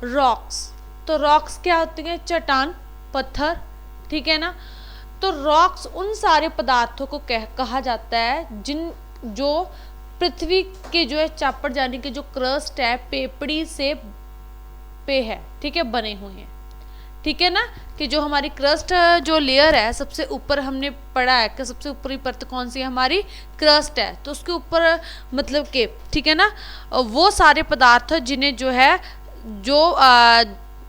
Rocks. तो rocks क्या होती हैं? चट्टान, पत्थर, ठीक है ना। तो रॉक्स उन सारे पदार्थों को कहा जाता है जिन जो पृथ्वी के जो है चापड़ यानी कि जो क्रस्ट है पेपड़ी से पे है, ठीक है, बने हुए हैं, ठीक है ना। कि जो हमारी क्रस्ट जो लेयर है सबसे ऊपर हमने पढ़ा है कि सबसे ऊपरी परत कौन सी है? हमारी क्रस्ट है। तो उसके ऊपर मतलब कि, ठीक है ना, वो सारे पदार्थ जिन्हें जो है जो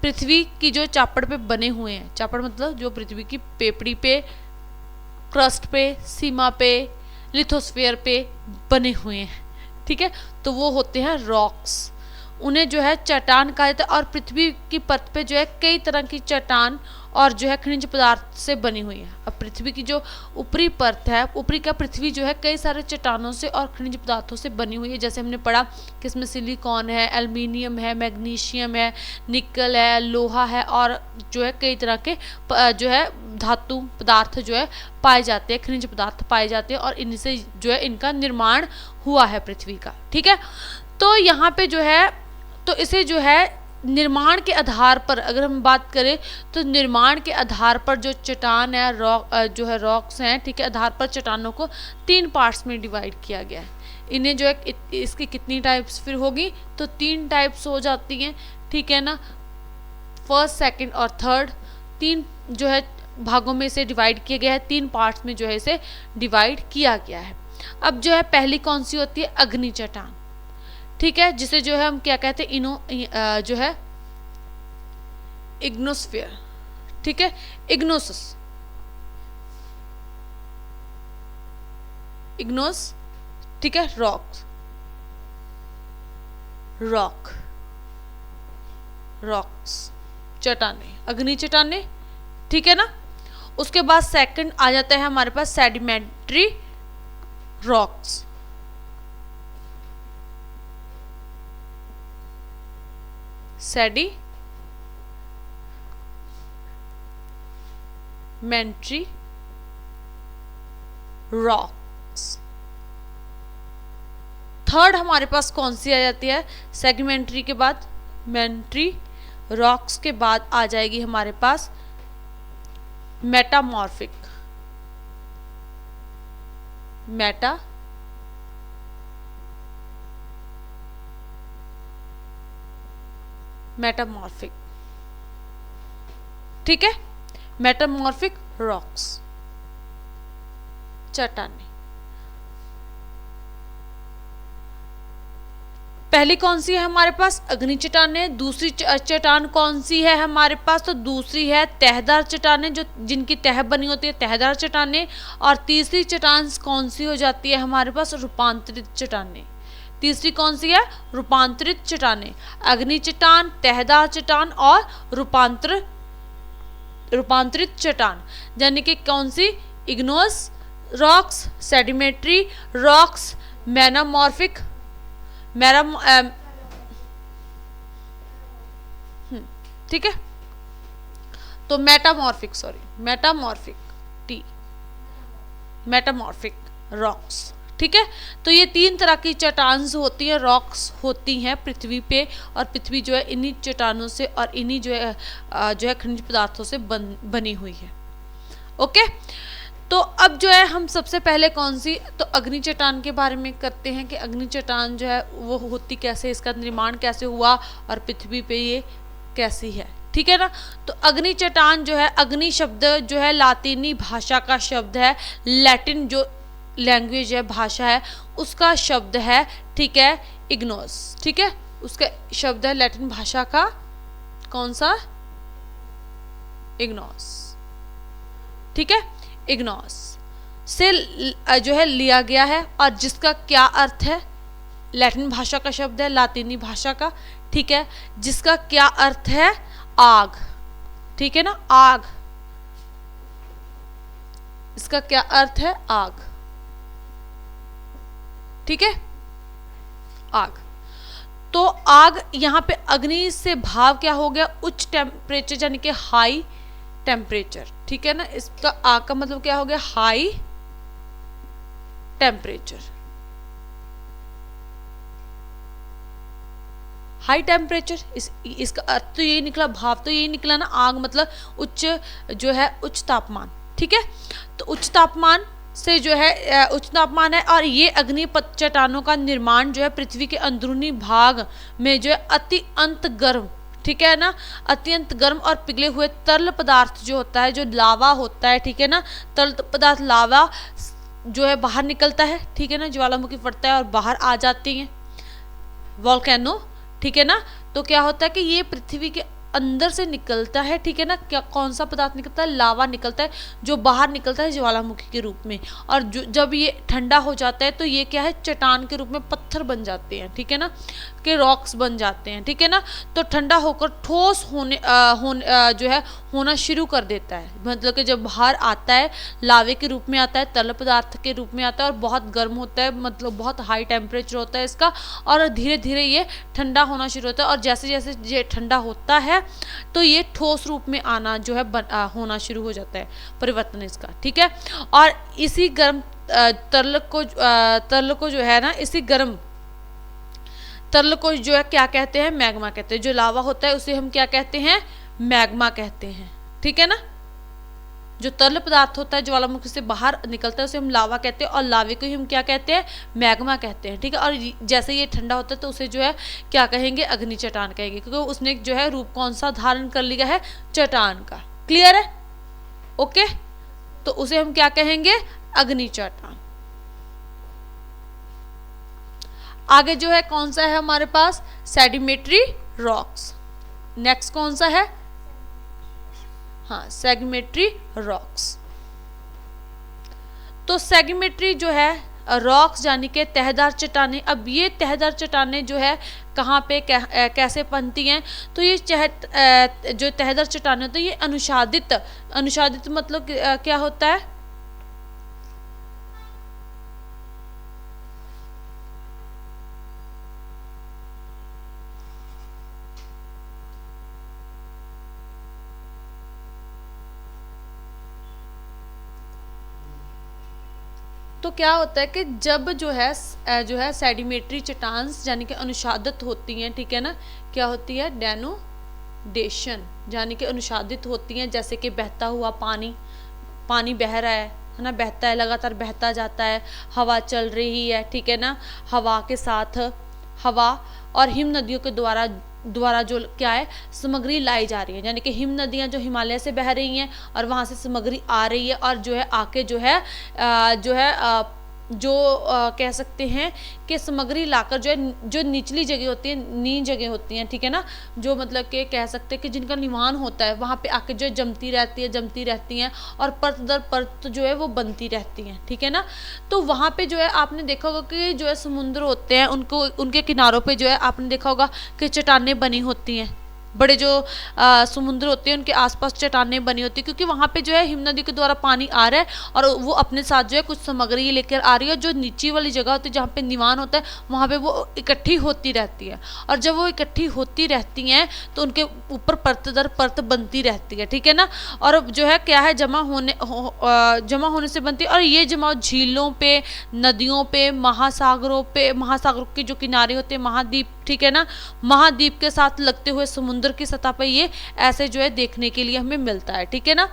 पृथ्वी की जो चापड़ पे बने हुए हैं, चापड़ मतलब जो पृथ्वी की पेपड़ी पे, क्रस्ट पे, सीमा पे, लिथोस्फीयर पे बने हुए हैं, ठीक है। तो वो होते हैं रॉक्स, उन्हें जो है चट्टान कहा जाता है। और पृथ्वी की परत पे जो है कई तरह की चट्टान और जो है खनिज पदार्थ से बनी हुई है। अब पृथ्वी की जो ऊपरी परत है, ऊपरी का पृथ्वी जो है कई सारे चट्टानों से और खनिज पदार्थों से बनी हुई है। जैसे हमने पढ़ा कि इसमें सिलिकॉन है, एल्युमिनियम है, मैग्नीशियम है, निकल है, लोहा है और जो है कई तरह के जो है धातु पदार्थ जो है पाए जाते हैं, खनिज पदार्थ पाए जाते हैं और इनसे जो है इनका निर्माण हुआ है पृथ्वी का, ठीक है। तो यहाँ पे जो है तो इसे जो है निर्माण के आधार पर अगर हम बात करें तो निर्माण के आधार पर जो चट्टान है, रॉक जो है रॉक्स हैं, ठीक है, आधार पर चट्टानों को 3 पार्ट्स में डिवाइड किया गया है। इन्हें जो है इसकी कितनी टाइप्स फिर होगी? तो 3 टाइप्स हो जाती हैं, ठीक है ना। फर्स्ट, सेकंड और थर्ड 3 जो है भागों में इसे डिवाइड किया गया है, 3 पार्ट्स में जो है इसे डिवाइड किया गया है। अब जो है पहली कौन सी होती है? अग्नि चट्टान, ठीक है, जिसे जो है हम क्या कहते हैं? जो है इग्नोस्फीयर, ठीक है, इग्नोस, ठीक है, रॉक, रॉक्स, चट्टाने, अग्नि चट्टाने, ठीक है ना। उसके बाद सेकंड आ जाता है हमारे पास sedimentary rocks, sedimentary rocks. Third हमारे पास कौन सी आ जाती है? सेडिमेंट्री के बाद मेंट्री रॉक्स के बाद आ जाएगी हमारे पास मेटामॉर्फिक, मेटामॉर्फिक, ठीक है, मेटामॉर्फिक रॉक्स, चट्टाने। पहली कौन सी है हमारे पास? अग्नि चट्टाने। दूसरी चट्टान कौन सी है हमारे पास? तो दूसरी है तहदार चट्टाने, जो जिनकी तह बनी होती है, तहदार चट्टाने। और तीसरी चट्टान कौन सी हो जाती है हमारे पास? रूपांतरित चट्टाने। तीसरी कौन सी है? रूपांतरित चट्टाने। अग्नि चट्टान, तहदार चट्टान और रूपांतरित चट्टान, यानी कि कौन सी? इग्नोस रॉक्स, सेडिमेंट्री रॉक्स, मेटामॉर्फिक ठीक है। तो मेटामॉर्फिक रॉक्स, ठीक है। तो ये 3 तरह की चट्टान होती हैं, रॉक्स होती हैं पृथ्वी पे। और पृथ्वी जो है इन्हीं चट्टानों से और इन्हीं जो है खनिज पदार्थों से बनी हुई है। ओके, तो अब जो है हम सबसे पहले कौन सी? तो अग्नि चट्टान के बारे में करते हैं कि अग्नि चट्टान जो है वो होती कैसे, इसका निर्माण कैसे हुआ और पृथ्वी पे ये कैसी है, ठीक है ना। तो अग्नि चट्टान जो है, अग्नि शब्द जो है लातीनी भाषा का शब्द है, लैटिन जो लैंग्वेज है, भाषा है, उसका शब्द है, ठीक है, इग्नोस, ठीक है, उसका शब्द है लैटिन भाषा का कौन सा? इग्नोस, ठीक है, इग्नोस से जो है लिया गया है। और जिसका क्या अर्थ है? लैटिन भाषा का शब्द है, लातीनी भाषा का, ठीक है, जिसका क्या अर्थ है? आग, ठीक है ना, आग, इसका क्या अर्थ है? आग, ठीक है, आग। तो आग, यहाँ पे अग्नि से भाव क्या हो गया? उच्च टेम्परेचर, यानी कि हाई टेम्परेचर, ठीक है ना। इसका आग का मतलब क्या हो गया? हाई टेम्परेचर, हाई टेम्परेचर, इसका अर्थ तो यही निकला, भाव तो यही निकला ना, आग मतलब उच्च जो है उच्च तापमान, ठीक है। तो उच्च तापमान से जो है उच्च तापमान है, और ये अग्निपथ चट्टानों का निर्माण जो है पृथ्वी के अंदरूनी भाग में जो है अत्यंत गर्म, ठीक है ना, अत्यंत गर्म और पिघले हुए तरल पदार्थ जो होता है, जो लावा होता है, ठीक है ना, तरल पदार्थ लावा जो है बाहर निकलता है, ठीक है ना, ज्वालामुखी फटता है और बाहर आ जाती है वोल्केनो, ठीक है ना। तो क्या होता है कि ये पृथ्वी के अंदर से निकलता है, ठीक है ना, क्या कौन सा पदार्थ निकलता है, लावा निकलता है जो बाहर निकलता है ज्वालामुखी के रूप में, और जब ये ठंडा हो जाता है तो ये क्या है, चट्टान के रूप में पत्थर बन जाते हैं, ठीक है ना, के रॉक्स बन जाते हैं, ठीक है ना। तो ठंडा होकर ठोस जो है होना शुरू कर देता है, मतलब कि जब बाहर आता है लावे के रूप में आता है, तरल पदार्थ के रूप में आता है और बहुत गर्म होता है, मतलब बहुत हाई टेम्परेचर होता है इसका, और धीरे धीरे ये ठंडा होना शुरू होता है, और जैसे जैसे ये ठंडा होता है तो ये ठोस रूप में आना जो है होना शुरू हो जाता है, परिवर्तन इसका, ठीक है। और इसी गर्म तरल को जो है ना, इसी गर्म तरल को जो है क्या कहते हैं, मैग्मा कहते हैं। जो लावा होता है उसे हम क्या कहते हैं, मैग्मा कहते हैं, ठीक है ना। जो तरल पदार्थ होता है ज्वालामुखी से बाहर निकलता है उसे हम लावा कहते हैं, और लावे को ही हम क्या कहते हैं, मैग्मा कहते हैं, ठीक है। और जैसे ये ठंडा होता है तो उसे जो है क्या कहेंगे, अग्नि चट्टान कहेंगे, क्योंकि उसने जो है रूप कौन सा धारण कर लिया है, चट्टान का। क्लियर है, ओके। तो उसे हम क्या कहेंगे, अग्नि चट्टान। आगे जो है कौन सा है हमारे पास, सेडिमेंट्री रॉक्स। नेक्स्ट कौन सा है, हाँ, सेडिमेंट्री रॉक्स। तो सेडिमेंट्री जो है रॉक्स यानी कि तहदार चट्टानें। अब ये तहदार चट्टानें जो है कहाँ पे कैसे बनती हैं, तो ये जो तहदार चट्टानें होती है ये अनुसादित मतलब क्या होता है, तो क्या होता है कि जब जो है सेडिमेंट्री चट्टान यानी कि अनुसादित होती हैं, ठीक है ना, क्या होती है, डेनोडेशन यानी कि अनुसादित होती हैं, जैसे कि बहता हुआ पानी बह रहा है ना, बहता है, लगातार बहता जाता है, हवा चल रही है, ठीक है ना, हवा के साथ हवा और हिम नदियों के द्वारा जो क्या है, सामग्री लाई जा रही है, यानी कि हिम नदियां जो हिमालय से बह रही हैं और वहां से सामग्री आ रही है, और जो है आके कह सकते हैं कि सामग्री लाकर जो निचली जगह होती है, नीच जगह होती हैं, ठीक है ना, जो मतलब कि कह सकते हैं कि जिनका निवान होता है वहाँ पे आके जो जमती रहती हैं और परत दर परत जो है वो बनती रहती हैं, ठीक है ना। तो वहाँ पे जो है आपने देखा होगा कि जो है समुद्र होते हैं उनके किनारों पे जो है आपने देखा होगा कि चट्टानें बनी होती हैं, बड़े जो समुद्र होते हैं उनके आसपास चट्टानें बनी होती है, क्योंकि वहाँ पे जो है हिम नदी के द्वारा पानी आ रहा है और वो अपने साथ जो है कुछ सामग्री लेकर आ रही है, जो नीची वाली जगह होती है जहाँ पे निवान होता है वहाँ पे वो इकट्ठी होती रहती है, और जब वो इकट्ठी होती रहती हैं तो उनके ऊपर परत दर परत बनती रहती है, ठीक है ना। और जो है क्या है, जमा होने से बनती है, और ये जमा झीलों पे, नदियों पे, महासागरों के जो किनारे होते हैं, महाद्वीप, ठीक है ना, महाद्वीप के साथ लगते हुए समुद्र की सतह पर ये ऐसे जो है देखने के लिए हमें मिलता है, ठीक है ना।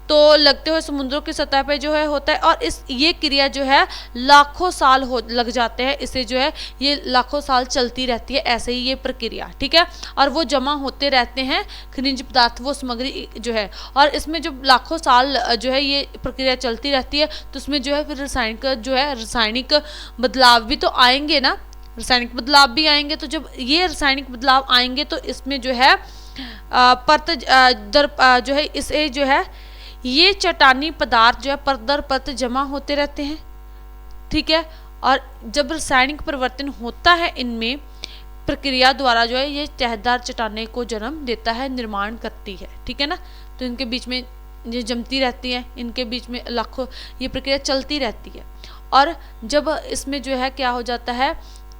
तो लगते हुए समुद्रों की सतह पे जो है होता है, और ये क्रिया जो है लाखों साल लग जाते हैं, इसे जो है ये लाखों साल चलती रहती है, ऐसे ही ये प्रक्रिया, ठीक है। और वो जमा होते रहते हैं खनिज पदार्थ, वो सामग्री जो है, और इसमें जो लाखों साल जो है ये प्रक्रिया चलती रहती है, तो उसमें जो है फिर रासायनिक बदलाव भी तो आएंगे ना, रासायनिक बदलाव भी आएंगे। तो जब ये रासायनिक बदलाव आएंगे तो इसमें जो है जो है इसे जो है ये चट्टानी पदार्थ जो है परत दर परत जमा होते रहते हैं, ठीक है। और जब रासायनिक परिवर्तन होता है इनमें प्रक्रिया द्वारा जो है ये तहदार चट्टानें को जन्म देता है, निर्माण करती है, ठीक है ना। तो इनके बीच में ये जमती रहती है, इनके बीच में लाखों ये प्रक्रिया चलती रहती है, और जब इसमें जो है क्या हो जाता है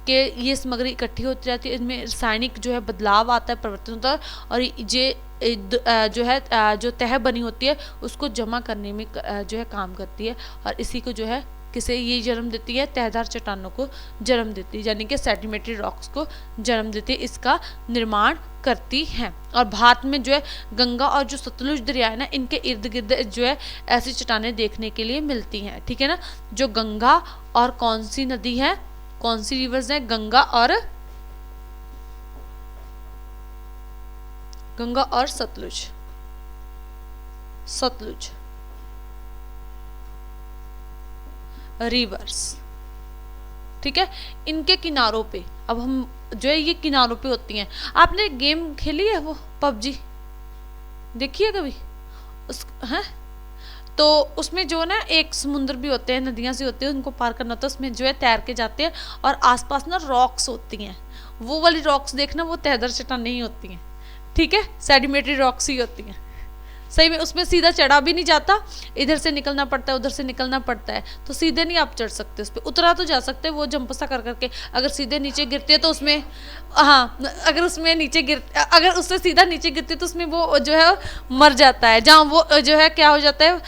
कि ये सामग्री इकट्ठी होती रहती है, इनमें रासायनिक जो है बदलाव आता है, परिवर्तन होता है, और ये जो है जो तह बनी होती है उसको जमा करने में जो है काम करती है, और इसी को जो है किसे ये जन्म देती है, तहदार चट्टानों को जन्म देती है, यानी कि सेडिमेंट्री रॉक्स को जन्म देती है, इसका निर्माण करती हैं। और भारत में जो है गंगा और जो सतलुज दरिया है ना, इनके इर्द गिर्द जो है ऐसी चट्टानें देखने के लिए मिलती हैं, ठीक है ना। जो गंगा और कौन सी नदी है, कौन सी रिवर्स है, गंगा और सतलुज, रिवर्स, ठीक है। इनके किनारों पे अब हम जो है ये किनारों पे होती हैं। आपने गेम खेली है वो पबजी, देखिए कभी उस हैं, तो उसमें जो ना एक समुद्र भी होते हैं, नदियाँ सी होती हैं, उनको पार करना होता है, उसमें जो है तैर के जाते हैं और आसपास ना रॉक्स होती हैं, वो वाली रॉक्स देखना, वो तहदर चट्टान नहीं होती हैं, ठीक है, सेडिमेंट्री रॉक्स ही होती हैं। सही में उसमें सीधा चढ़ा भी नहीं जाता, इधर से निकलना पड़ता है, उधर से निकलना पड़ता है, तो सीधे नहीं आप चढ़ सकते उस पर। उतरा तो जा सकते हैं वो जंप सा कर करके, अगर सीधे नीचे गिरते हैं तो उसमें, हाँ, अगर उसमें नीचे अगर उससे सीधा नीचे गिरते तो उसमें वो जो है मर जाता है, जहाँ वो जो है क्या हो जाता है,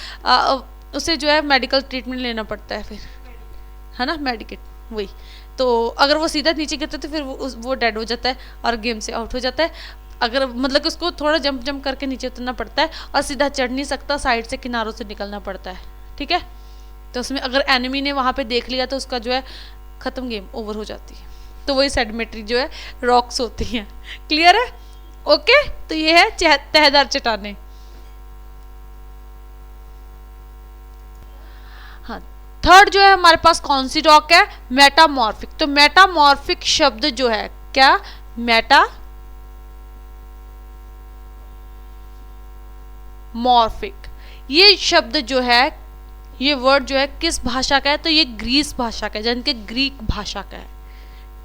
उसे जो है मेडिकल ट्रीटमेंट लेना पड़ता है फिर, है ना, मेडिकेट वही। तो अगर वो सीधा नीचे गिरते तो फिर वो डेड हो जाता है और गेम से आउट हो जाता है। अगर मतलब कि उसको थोड़ा जंप करके नीचे उतरना पड़ता है और सीधा चढ़ नहीं सकता, साइड से किनारों से निकलना पड़ता है, ठीक है। तो उसमें अगर एनिमी ने वहाँ पे देख लिया तो उसका जो है ख़त्म, गेम ओवर हो जाती है। तो वही सेडिमेंट्री जो है रॉक्स होती हैं। क्लियर है? ओके, तो ये है तहदार चट्टानें। हाँ, थर्ड जो है हमारे पास कौन सी रॉक है, मेटामॉर्फिक। तो मेटामॉर्फिक शब्द जो है क्या, मॉर्फिक, ये शब्द जो है, ये वर्ड जो है किस भाषा का है, तो ये ग्रीस भाषा का है, यानी कि ग्रीक भाषा का है,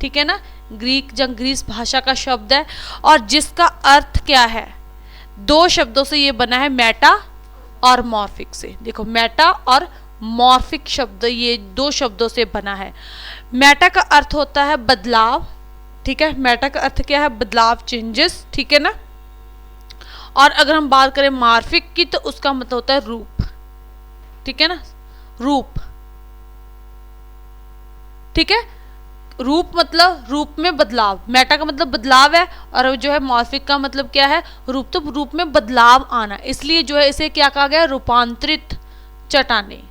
ठीक है ना, ग्रीस भाषा का शब्द है। और जिसका अर्थ क्या है, दो शब्दों से ये बना है, मेटा और मॉर्फिक से। देखो, मेटा और मॉर्फिक शब्द, ये दो शब्दों से बना है। मेटा का अर्थ होता है बदलाव, ठीक है, मेटा का अर्थ क्या है, बदलाव, चेंजेस, ठीक है ना। और अगर हम बात करें मॉर्फिक की, तो उसका मतलब होता है रूप, ठीक है ना, रूप, ठीक है। रूप मतलब रूप में बदलाव, मेटा का मतलब बदलाव है, और जो है मॉर्फिक का मतलब क्या है, रूप। तो रूप में बदलाव आना, इसलिए जो है इसे क्या कहा गया, रूपांतरित चट्टानें,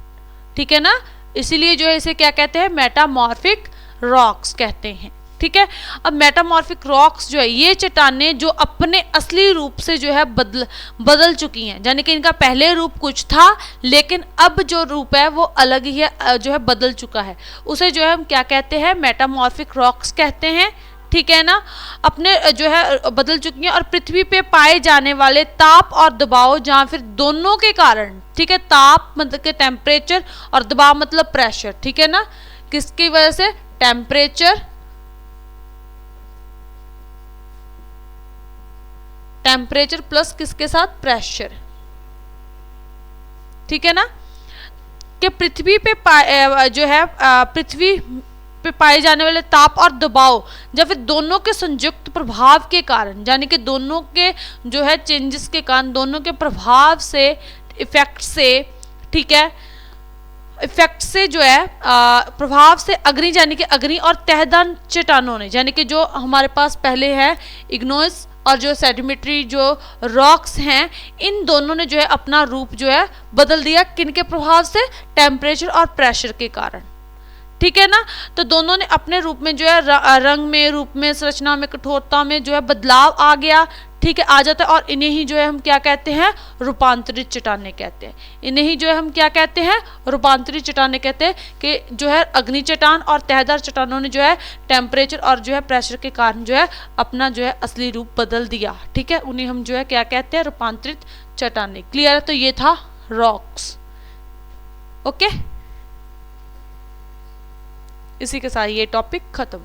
ठीक है ना। इसीलिए जो है इसे क्या कहते हैं, मेटामॉर्फिक रॉक्स कहते हैं, ठीक है। अब मेटामॉर्फिक रॉक्स जो है ये चट्टानें जो अपने असली रूप से जो है बदल चुकी हैं, यानी कि इनका पहले रूप कुछ था, लेकिन अब जो रूप है वो अलग ही है, जो है बदल चुका है, उसे जो है हम क्या कहते हैं, मेटामॉर्फिक रॉक्स कहते हैं, ठीक है ना। अपने जो है बदल चुकी हैं, और पृथ्वी पे पाए जाने वाले ताप और दबाव, जहाँ फिर दोनों के कारण, ठीक है, ताप मतलब के टेम्परेचर और दबाव मतलब प्रेशर, ठीक है ना, किसकी वजह से, टेम्परेचर प्लस किसके साथ, प्रेशर, ठीक है ना, कि पृथ्वी पे जो है पृथ्वी पे पाए जाने वाले ताप और दबाव, जब फिर दोनों के संयुक्त प्रभाव के कारण, यानी कि दोनों के जो है चेंजेस के कारण, दोनों के प्रभाव से, इफेक्ट से, ठीक है, इफेक्ट से जो है प्रभाव से अग्नि, यानी कि अग्नि और तहदार चट्टानों ने, यानी कि जो हमारे पास पहले है इग्नोस और जो सेडिमेंट्री जो रॉक्स हैं, इन दोनों ने जो है अपना रूप जो है बदल दिया, किनके प्रभाव से, टेम्परेचर और प्रेशर के कारण, ठीक है ना। तो दोनों ने अपने रूप में जो है रंग में, रूप में, संरचना में, कठोरता में जो है बदलाव आ गया, ठीक है, आ जाता है। और इन्हें ही जो है हम क्या कहते हैं, रूपांतरित चट्टानें कहते हैं। इन्हें ही जो है हम क्या कहते हैं, रूपांतरित चट्टानें कहते हैं, कि जो है अग्नि चट्टान और तहदार चट्टानों ने जो है टेम्परेचर और जो है प्रेशर के कारण जो है अपना जो है असली रूप बदल दिया, ठीक है, उन्हें हम जो है क्या कहते हैं, रूपांतरित चट्टानें। क्लियर है? तो ये था रॉक्स। ओके, इसी के साथ ये टॉपिक खत्म।